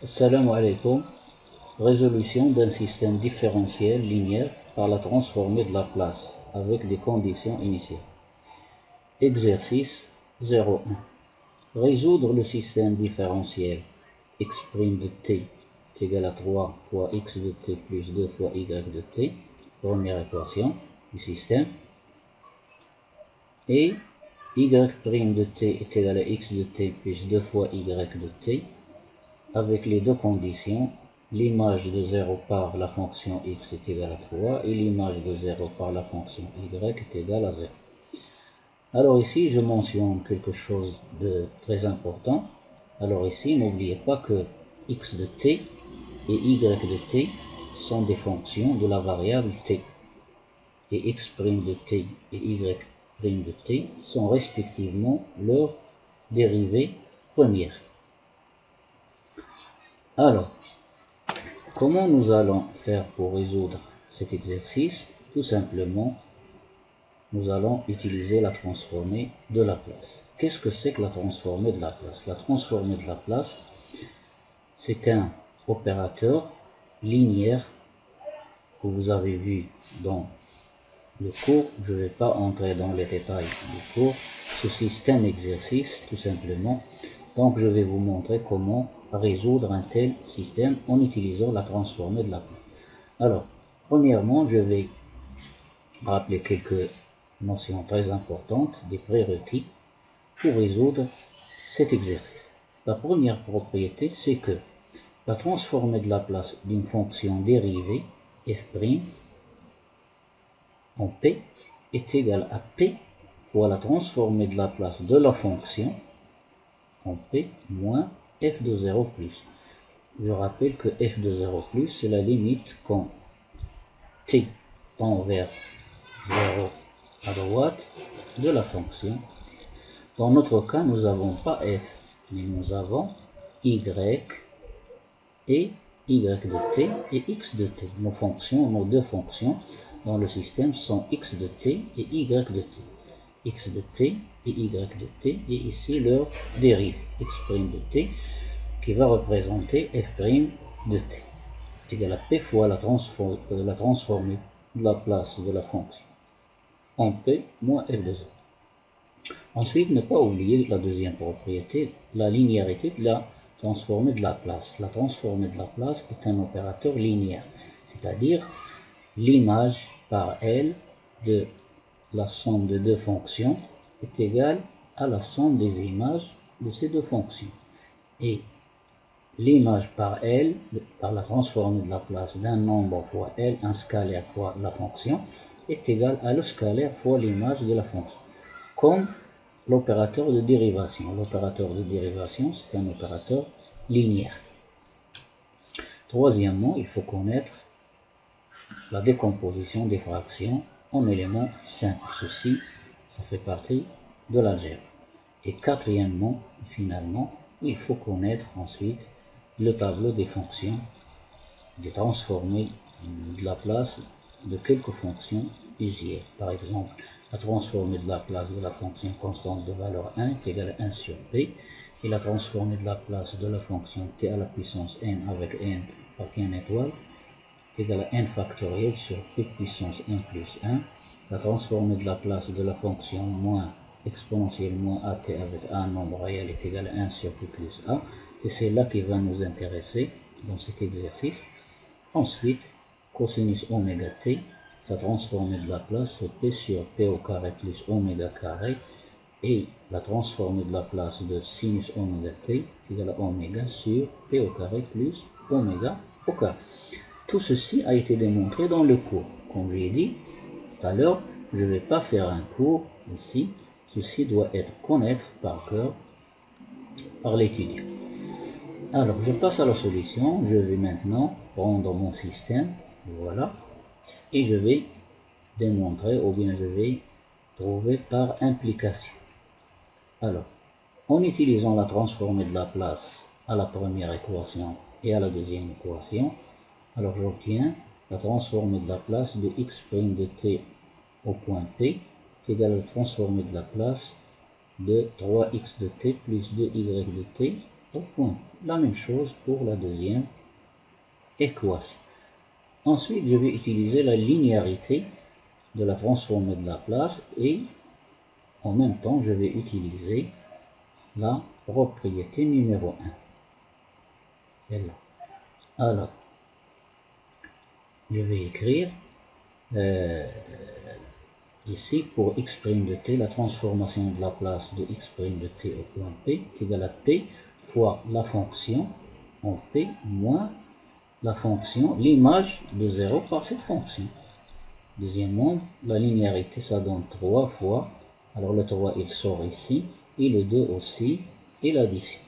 Salam alaikum. Résolution d'un système différentiel linéaire par la transformée de la place avec des conditions initiales. Exercice 01. Résoudre le système différentiel x' de t est égal à 3 fois x de t plus 2 fois y de t, première équation du système, et y' de t est égal à x de t plus 2 fois y de t, avec les deux conditions. L'image de 0 par la fonction x est égale à 3 et l'image de 0 par la fonction y est égale à 0. Alors ici, je mentionne quelque chose de très important. Alors ici, n'oubliez pas que x de t et y de t sont des fonctions de la variable t. Et x' de t et y' de t sont respectivement leurs dérivées premières. Alors, comment nous allons faire pour résoudre cet exercice? Tout simplement, nous allons utiliser la transformée de Laplace. Qu'est-ce que c'est que la transformée de Laplace? La transformée de Laplace, c'est un opérateur linéaire que vous avez vu dans le cours. Je ne vais pas entrer dans les détails du cours. Ceci, c'est un exercice, tout simplement. Donc, je vais vous montrer comment résoudre un tel système en utilisant la transformée de Laplace. Alors, premièrement, je vais rappeler quelques notions très importantes, des prérequis pour résoudre cet exercice. La première propriété, c'est que la transformée de Laplace d'une fonction dérivée f' en p est égale à p fois la transformée de Laplace de la fonction en p moins f de 0 plus. Je rappelle que f de 0 plus, c'est la limite quand t tend vers 0 à droite de la fonction. Dans notre cas, nous n'avons pas f, mais nous avons y et y de t et x de t. Nos deux fonctions dans le système sont x de t et y de t. X de t et y de t, et ici leur dérive, x' de t, qui va représenter f' de t. C'est égal à p fois la transformée de la place de la fonction en p moins f de 0. Ensuite, ne pas oublier la deuxième propriété, la linéarité de la transformée de Laplace. La transformée de Laplace est un opérateur linéaire, c'est-à-dire l'image par L de la somme de deux fonctions est égale à la somme des images de ces deux fonctions. Et l'image par L, par la transformée de Laplace d'un nombre fois L, un scalaire fois la fonction, est égale à le scalaire fois l'image de la fonction. Comme l'opérateur de dérivation. L'opérateur de dérivation, c'est un opérateur linéaire. Troisièmement, il faut connaître la décomposition des fractions en éléments simples. Ceci, ça fait partie de l'algèbre. Et quatrièmement, finalement, il faut connaître ensuite le tableau des fonctions, des transformées de Laplace de quelques fonctions usuelles. Par exemple, la transformée de Laplace de la fonction constante de valeur 1 est égale à 1 sur p, et la transformée de Laplace de la fonction t à la puissance n avec n partie en étoile est égale à n factoriel sur p puissance n plus 1. La transformée de Laplace de la fonction moins exponentielle moins at avec a nombre réel est égale à 1 sur p plus a. C'est celle-là qui va nous intéresser dans cet exercice. Ensuite, cosinus oméga t, sa transformée de Laplace, c'est p sur p au carré plus oméga carré, et la transformée de Laplace de sinus oméga t est égale à oméga sur p au carré plus oméga au carré. Tout ceci a été démontré dans le cours. Comme j'ai dit tout à l'heure, je ne vais pas faire un cours ici. Ceci doit être connaître par cœur par l'étudiant. Alors, je passe à la solution. Je vais maintenant prendre mon système, voilà, et je vais démontrer, ou bien je vais trouver par implication. Alors, en utilisant la transformée de Laplace à la première équation et à la deuxième équation, alors j'obtiens la transformée de Laplace de x' de t au point P est égale à la transformée de Laplace de 3x de t plus 2y de t au point. La même chose pour la deuxième équation. Ensuite, je vais utiliser la linéarité de la transformée de Laplace et en même temps, je vais utiliser la propriété numéro 1. Celle-là. Alors, je vais écrire ici pour x' de t, la transformation de Laplace de x' de t au point P est égale à P fois la fonction en P moins la fonction, l'image de 0 par cette fonction. Deuxièmement, la linéarité, ça donne 3 fois. Alors le 3, il sort ici, et le 2 aussi, et l'addition.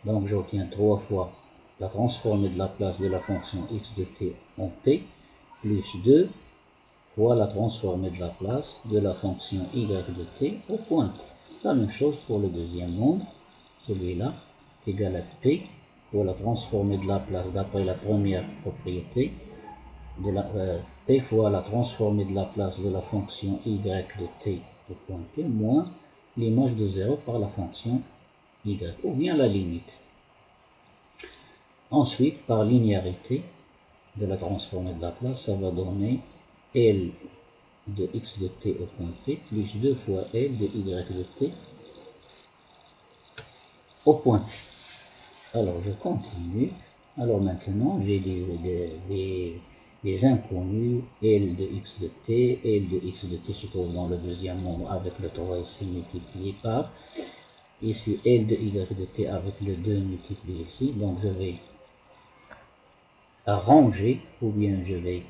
Donc j'obtiens 3 fois la transformée de Laplace de la fonction x de t en P, plus 2 fois la transformée de Laplace de la fonction y de t au point P. La même chose pour le deuxième nombre, celui-là est égal à P pour la transformée de Laplace d'après la première propriété, de P fois la transformée de Laplace de la fonction y de t au point P moins l'image de 0 par la fonction y, ou bien la limite. Ensuite, par linéarité de la transformée de Laplace, ça va donner L de x de t au point P plus 2 fois L de y de t au point P. Alors je continue. Alors maintenant j'ai des inconnus, L de x de t, L de x de t se trouve dans le deuxième nombre avec le 3 ici multiplié par, ici L de y de t avec le 2 multiplié ici, donc je vais arranger, ou bien je vais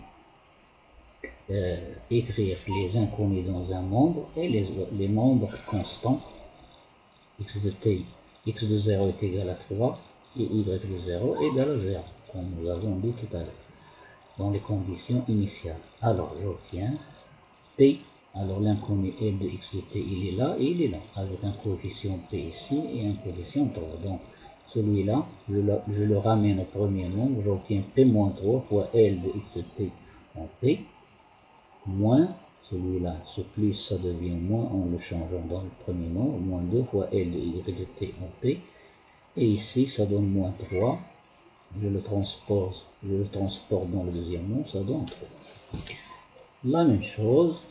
écrire les inconnus dans un nombre et les nombres constants, x de t, x de 0 est égal à 3, et y de 0 est égal à 0, comme nous avons dit tout à l'heure, dans les conditions initiales. Alors j'obtiens P, alors l'inconnu L de x de t, il est là et il est là, avec un coefficient P ici et un coefficient 3. Donc celui-là, je le ramène au premier nombre, j'obtiens P moins 3 fois L de x de t en P, moins celui-là, ce plus ça devient moins en le changeant dans le premier nombre, moins 2 fois L de y de t en P, et ici ça donne moins 3, je le transporte dans le deuxième nombre, ça donne 3. La même chose,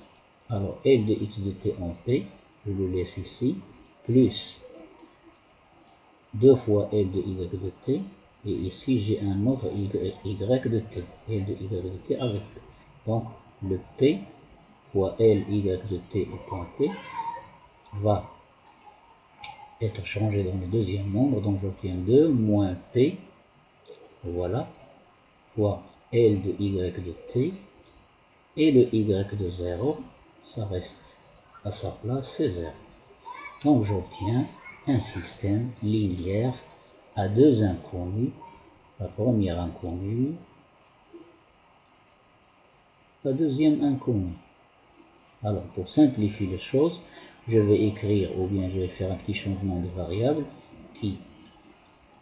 alors L de x de t en P, je le laisse ici, plus 2 fois L de y de t, et ici j'ai un autre y de t, L de y de t avec P. Donc le P fois L y de t au point P va être changé dans le deuxième nombre, donc j'obtiens 2 moins P, voilà, fois L de y de t, et le y de 0, ça reste à sa place, c'est 0. Donc j'obtiens un système linéaire à deux inconnus, la première inconnue, la deuxième inconnue. Alors pour simplifier les choses, je vais écrire, ou bien je vais faire un petit changement de variable qui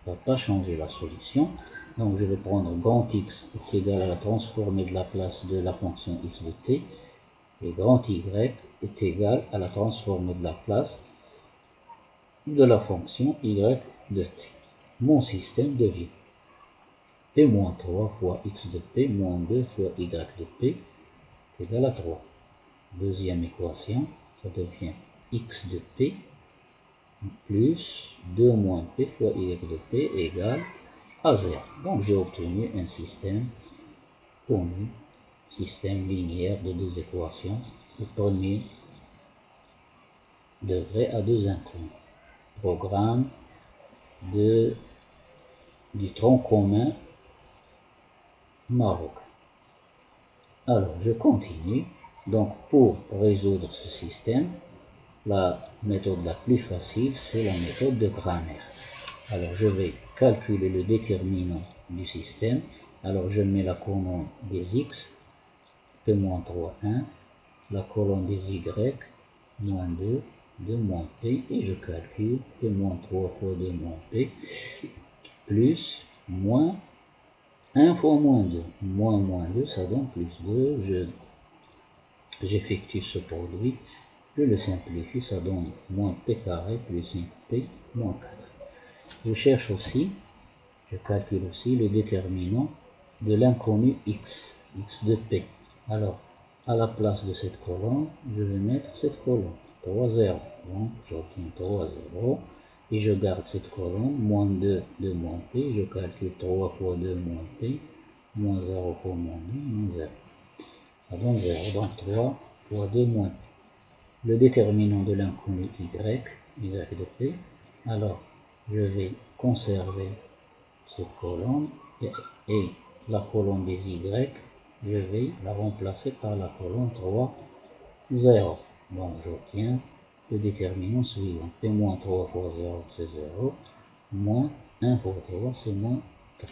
ne va pas changer la solution. Donc je vais prendre grand X est égal à la transformée de Laplace de la fonction x de t, et grand Y est égal à la transformée de Laplace de la fonction y de t. Mon système devient P moins 3 fois x de p moins 2 fois y de p est égal à 3. Deuxième équation, ça devient x de p plus 2 moins p fois y de p égale à 0. Donc j'ai obtenu un système connu, système linéaire de deux équations, au premier degré à deux inconnus. Programme du tronc commun marocain. Alors je continue. Donc pour résoudre ce système, la méthode la plus facile, c'est la méthode de grammaire. Alors je vais calculer le déterminant du système. Alors je mets la colonne des x, P moins 3, 1, la colonne des y, moins 2, 2 moins p, et je calcule P moins 3 fois 2 moins p, plus, moins 1 fois moins 2. Moins 2, ça donne plus 2. J'effectue ce produit. Je le simplifie, ça donne moins p carré plus 5p moins 4. je cherche aussi, je calcule aussi le déterminant de l'inconnu x, x de p. Alors, à la place de cette colonne, je vais mettre cette colonne, 3, 0. Donc, j'obtiens 3, 0. Et je garde cette colonne, moins 2, 2 moins p. Je calcule 3 fois 2 moins p, moins 0 fois moins 2, moins 0. Ça donne 0. Donc, 3 fois 2 moins p. Le déterminant de l'inconnu y, y de p. Alors, je vais conserver cette colonne et la colonne des y, je vais la remplacer par la colonne 3, 0. Donc j'obtiens le déterminant suivant. P moins 3 fois 0, c'est 0. Moins 1 fois 3, c'est moins 3.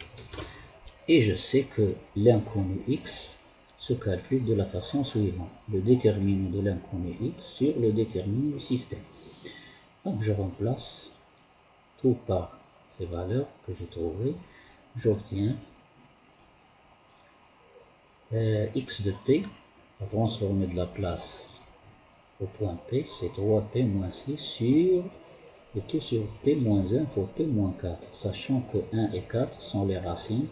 Et je sais que l'inconnu x se calcule de la façon suivante. Le déterminant de l'inconnu x sur le déterminant du système. Donc je remplace tout par ces valeurs que j'ai trouvées. J'obtiens x de p, à transformer de la place au point p, c'est 3p moins 6 sur, et tout sur p moins 1 pour p moins 4, sachant que 1 et 4 sont les racines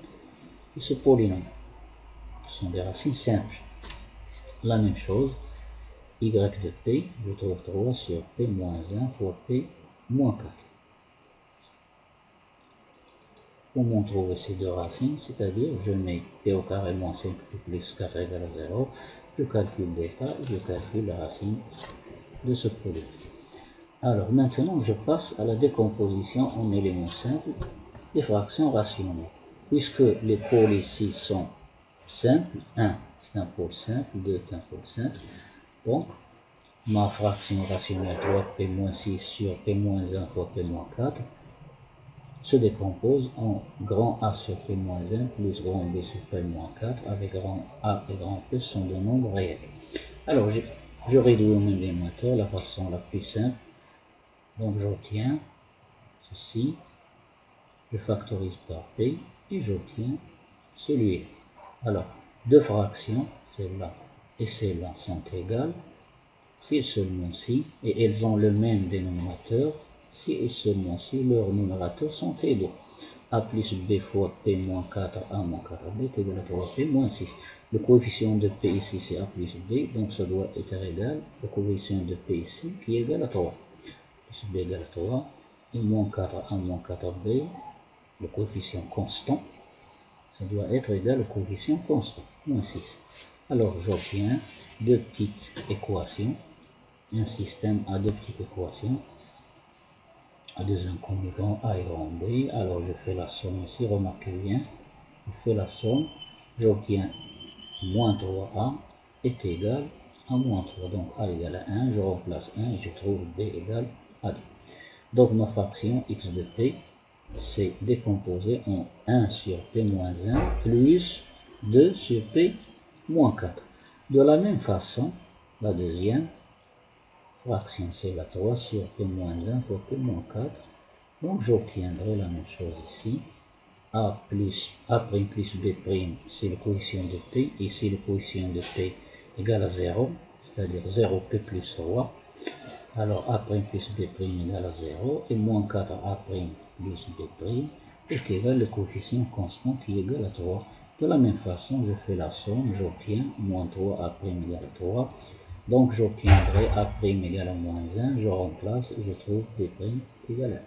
de ce polynôme. Ce sont des racines simples. La même chose, y de p, je trouve 3 sur p moins 1 fois p moins 4. Comment trouver ces deux racines? C'est-à-dire, je mets p au carré moins 5p plus 4 égale à 0. Je calcule l'état et je calcule la racine de ce polynôme. Alors maintenant, je passe à la décomposition en éléments simples des fractions rationnelles. Puisque les pôles ici sont simples, 1 c'est un pôle simple, 2 est un pôle simple. Donc, ma fraction rationnelle 3p-6 sur p-1 fois p-4 se décompose en grand A sur p-1 plus grand B sur p-4 avec grand A et grand P sont de nombres réels. Alors, je réduis au même dénominateur la façon la plus simple. Donc, j'obtiens ceci, je factorise par P et j'obtiens celui-là. Alors, deux fractions, celle-là et celle-là, sont égales si et seulement si, et elles ont le même dénominateur, si et seulement si leurs numérateurs sont égaux. A plus B fois P moins 4 A moins 4B est égal à 3P moins 6. Le coefficient de P ici c'est A plus B, donc ça doit être égal au coefficient de P ici qui est égal à 3. Plus B égale à 3, et moins 4 A moins 4B, le coefficient constant, ça doit être égal au coefficient constant, moins 6. Alors j'obtiens deux petites équations, un système à deux petites équations, à deux inconnus grand A et grand B. Alors je fais la somme ici, remarquez bien, je fais la somme, j'obtiens moins 3A est égal à moins 3, donc A égale à 1, je remplace 1 et je trouve B égale à 2. Donc ma fraction x de p c'est décomposé en 1 sur p moins 1 plus 2 sur p moins 4. De la même façon, la deuxième fraction, c'est la 3 sur p moins 1 fois p moins 4. Donc j'obtiendrai la même chose ici. A plus B', c'est le coefficient de p. Ici, le coefficient de p égale à 0, c'est-à-dire 0p plus 3. Alors A' plus B' égale à 0 et moins 4A' plus B' est égal au coefficient constant qui est égal à 3. De la même façon, je fais la somme, j'obtiens moins 3A' égale à 3. Donc j'obtiendrai A' égale à moins 1, je remplace et je trouve B' égale à 1.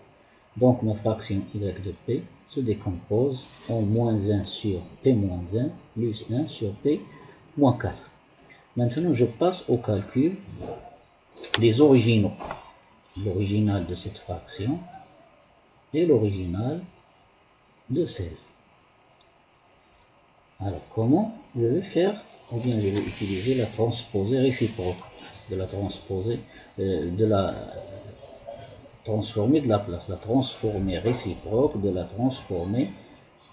Donc ma fraction y de p se décompose en moins 1 sur p moins 1 plus 1 sur p moins 4. Maintenant je passe au calcul des originaux, l'original de cette fraction et l'original de celle. Alors comment je vais faire? Eh bien je vais utiliser la transposée réciproque, transformée de la place, la transformée réciproque de la transformée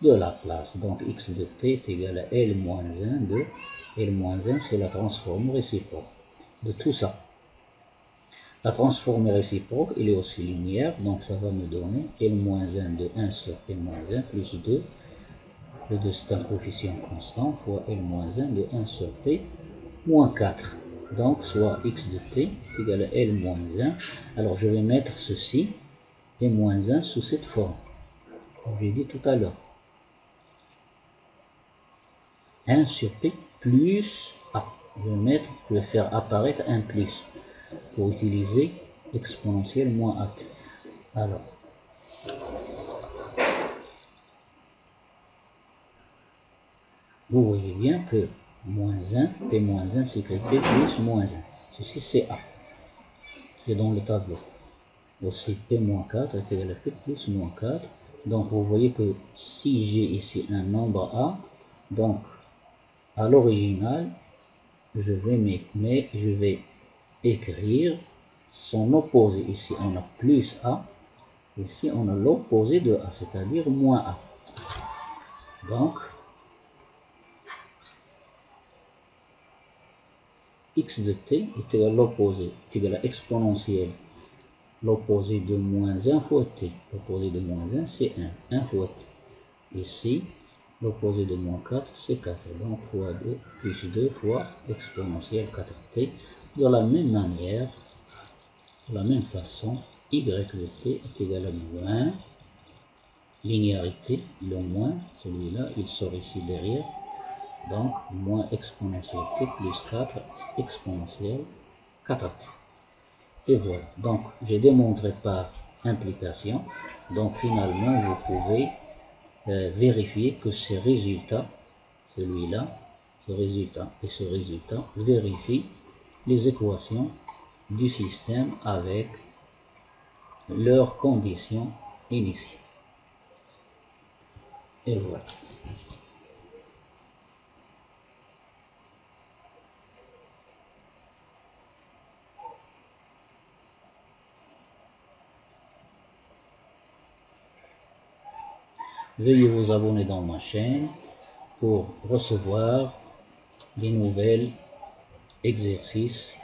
de la place. Donc x de t est égal à L moins 1 de L moins 1, c'est la transformée réciproque de tout ça. La transformée réciproque, elle est aussi linéaire, donc ça va me donner L-1 de 1 sur P-1 plus 2. Le 2 c'est un coefficient constant fois L-1 de 1 sur P moins 4. Donc soit x de t est égal à L-1. Alors je vais mettre ceci, P-1 sous cette forme. comme j'ai dit tout à l'heure. 1 sur P plus A. Je vais faire apparaître un plus pour utiliser exponentielle moins AT. Alors, vous voyez bien que moins 1, P moins 1, c'est écrit P plus moins 1. Ceci, c'est A, qui est dans le tableau. Aussi, P moins 4 est égal à P plus moins 4. Donc, vous voyez que si j'ai ici un nombre A, donc, à l'original, je vais écrire son opposé. Ici, on a plus A. Ici, on a l'opposé de A, c'est-à-dire moins A. Donc, x de t est égal à l'opposé, est égal à exponentielle. L'opposé de moins 1 fois t. L'opposé de moins 1, c'est 1. 1 fois t. Ici, l'opposé de moins 4, c'est 4. Donc, fois 2 plus 2 fois exponentielle 4t. De la même manière, de la même façon, y de t est égal à moins. Linéarité, le moins, celui-là, il sort ici derrière. Donc, moins exponentielle t plus 4 exponentielle 4t. Et voilà. Donc, j'ai démontré par implication. Donc, finalement, vous pouvez vérifier que ces résultats, celui-là, ce résultat et ce résultat, vérifient les équations du système avec leurs conditions initiales. Et voilà. Veuillez vous abonner dans ma chaîne pour recevoir des nouvelles exercices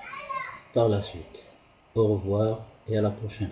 par la suite. Au revoir et à la prochaine.